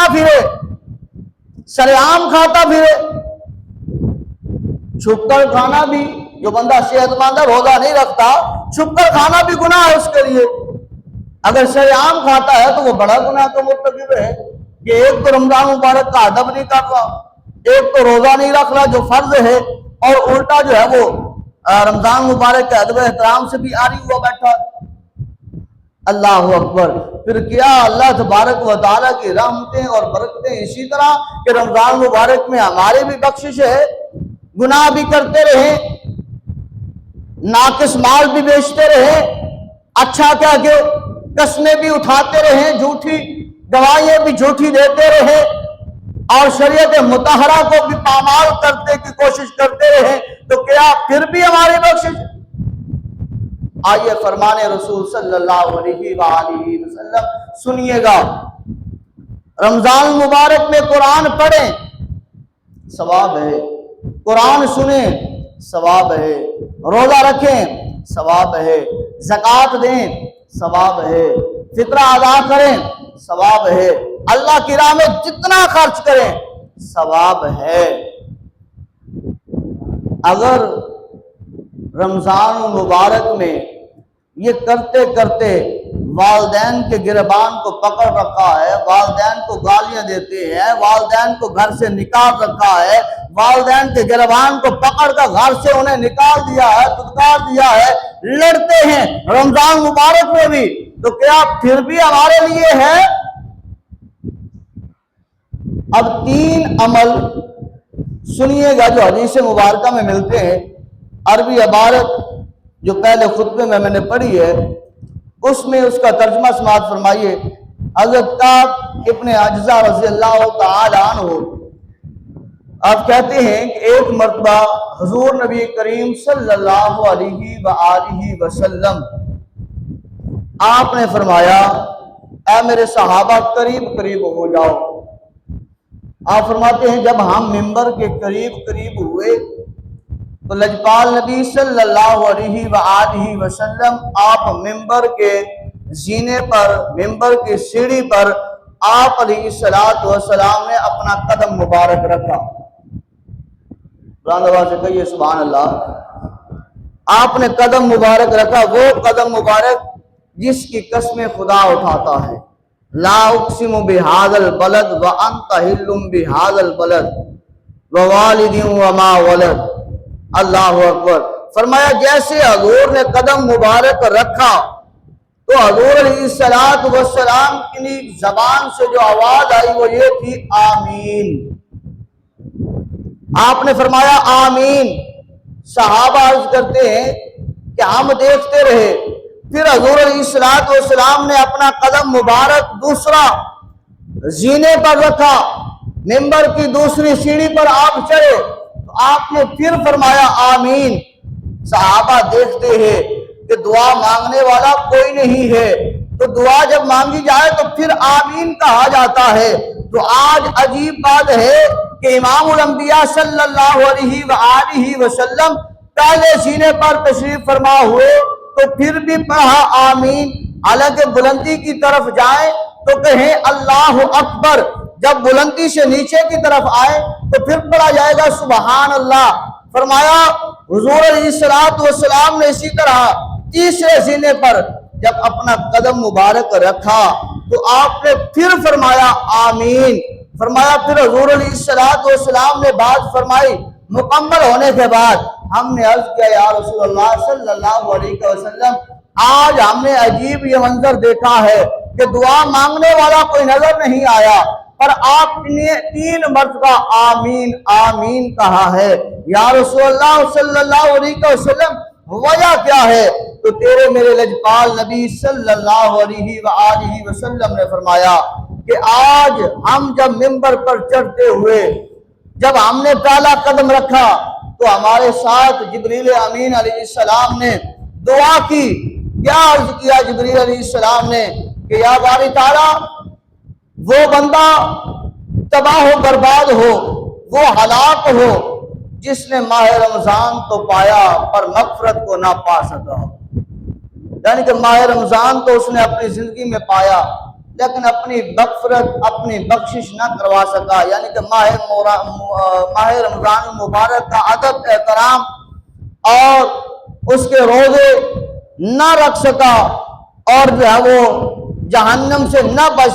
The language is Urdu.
کھاتا پھرے، سریعام کھاتا پھرے۔ چھپ کر کھانا بھی، جو بندہ صحت مند ہے روزہ نہیں رکھتا، چھپ کر کھانا بھی گناہ ہے اس کے لیے۔ اگر سریعام کھاتا ہے تو وہ بڑا گناہ کا مرتکب ہے کہ ایک تو رمضان مبارک کا ادب نہیں کر رہا، ایک تو روزہ نہیں رکھ رہا جو فرض ہے، اور الٹا جو ہے وہ رمضان مبارک کے ادب احترام سے بھی عاری ہوا بیٹھا۔ اللہ اکبر۔ پھر کیا اللہ تبارک و تعالیٰ کی رحمتیں اور برکتیں اسی طرح کہ رمضان مبارک میں ہمارے بھی بخشش ہے، گناہ بھی کرتے رہے، ناقص مال بھی بیچتے رہے، اچھا کیا کہ قسمیں بھی اٹھاتے رہے، جھوٹی گواہیاں بھی جھوٹی دیتے رہے، اور شریعت مطہرہ کو بھی پامال کرتے کی کوشش کرتے رہے، تو کیا پھر بھی ہماری بخشش؟ آئیے فرمان رسول صلی اللہ علیہ وآلہ وسلم سنیے گا۔ رمضان مبارک میں قرآن پڑھیں ثواب ہے، قرآن سنیں ثواب ہے، روزہ رکھیں ثواب ہے، زکوٰۃ دیں ثواب ہے، فطرہ ادا کریں ثواب ہے، اللہ کی راہ میں جتنا خرچ کریں ثواب ہے۔ اگر رمضان مبارک میں یہ کرتے کرتے والدین کے گربان کو پکڑ رکھا ہے، والدین کو گالیاں دیتے ہیں، والدین کو گھر سے نکال رکھا ہے، والدین کے گربان کو پکڑ کر گھر سے انہیں نکال دیا ہے، دھتکار دیا ہے، لڑتے ہیں رمضان مبارک میں بھی، تو کیا پھر بھی ہمارے لیے ہے؟ اب 3 عمل سنیے گا جو حدیث مبارکہ میں ملتے ہیں۔ عربی عبارت جو پہلے خطبے میں نے پڑھی ہے اس میں اس کا ترجمہ سماعت فرمائیے۔ حضرت کعب ابن عجزہ رضی اللہ تعالی عنہ آپ کہتے ہیں کہ ایک مرتبہ حضور نبی کریم صلی اللہ علیہ وآلہ وسلم آپ نے فرمایا اے میرے صحابہ قریب قریب ہو جاؤ۔ آپ فرماتے ہیں جب ہم ممبر کے قریب قریب ہوئے تو لجپال نبی صلی اللہ علیہ وآلہ وسلم آپ ممبر کے زینے پر، ممبر کی سیڑھی پر آپ علیہ السلام نے اپنا قدم مبارک رکھا۔ قرآن آواز سے کہیے سبحان اللہ۔ آپ نے قدم مبارک رکھا، وہ قدم مبارک جس کی قسم خدا اٹھاتا ہے، لا اقسم بہذا البلد وانت حل بہذا البلد ووالد وما ولد۔ اللہ اکبر۔ فرمایا جیسے حضور نے قدم مبارک رکھا تو حضور علیہ السلام کی زبان سے جو آواز آئی وہ یہ تھی آمین۔ آپ نے فرمایا آمین۔ صحابہ عرض کرتے ہیں کہ ہم دیکھتے رہے، پھر حضور علیہ السلام نے اپنا قدم مبارک دوسرا زینے پر رکھا، ممبر کی دوسری سیڑھی پر آپ چڑھے تو آپ نے پھر فرمایا آمین۔ صحابہ دیکھتے ہیں کہ دعا مانگنے والا کوئی نہیں ہے، تو دعا جب مانگی جائے تو پھر آمین کہا جاتا ہے۔ تو آج عجیب بات ہے کہ امام الانبیاء صلی اللہ علیہ وآلہ وسلم پہلے سینے پر تشریف فرما ہوئے تو پھر بھی پڑھا آمین۔ حالانکہ بلندی کی طرف جائیں تو کہیں اللہ اکبر، جب بلندی سے نیچے کی طرف آئے تو پھر پڑھا جائے گا سبحان اللہ۔ فرمایا حضور علیہ السلام نے اسی طرح تیسرے سینے پر جب اپنا قدم مبارک رکھا تو آپ نے پھر فرمایا آمین۔ فرمایا پھر حضور علیہ السلام نے بات فرمائی، مکمل ہونے کے بعد ہم نے عرض کیا یا رسول اللہ صلی اللہ علیہ وسلم آج ہم نے عجیب یہ منظر دیکھا ہے کہ دعا مانگنے والا کوئی نظر نہیں آیا، پر آپ نے 3 مرتبہ آمین آمین کہا ہے، یا رسول اللہ صلی اللہ علیہ وسلم وجہ کیا ہے؟ تو تیرے میرے لجپال نبی صلی اللہ علیہ وآلہ وسلم نے فرمایا کہ آج ہم جب ممبر پر چڑھتے ہوئے جب ہم نے پہلا قدم رکھا تو ہمارے ساتھ جبریل امین علیہ السلام نے دعا کی۔ کیا عرض کیا جبریل علیہ السلام نے کہ یا باری تعالیٰ وہ بندہ تباہ و برباد ہو، وہ ہلاک ہو جس نے ماہ رمضان تو پایا پر مغفرت کو نہ پا سکا۔ یعنی کہ ماہ رمضان تو اس نے اپنی زندگی میں پایا لیکن اپنی مغفرت اپنی بخشش نہ کروا سکا، یعنی کہ ماہ رمضان المبارک کا ادب احترام اور اس کے روزے نہ رکھ سکا، اور جو ہے وہ جہنم سے نہ بچ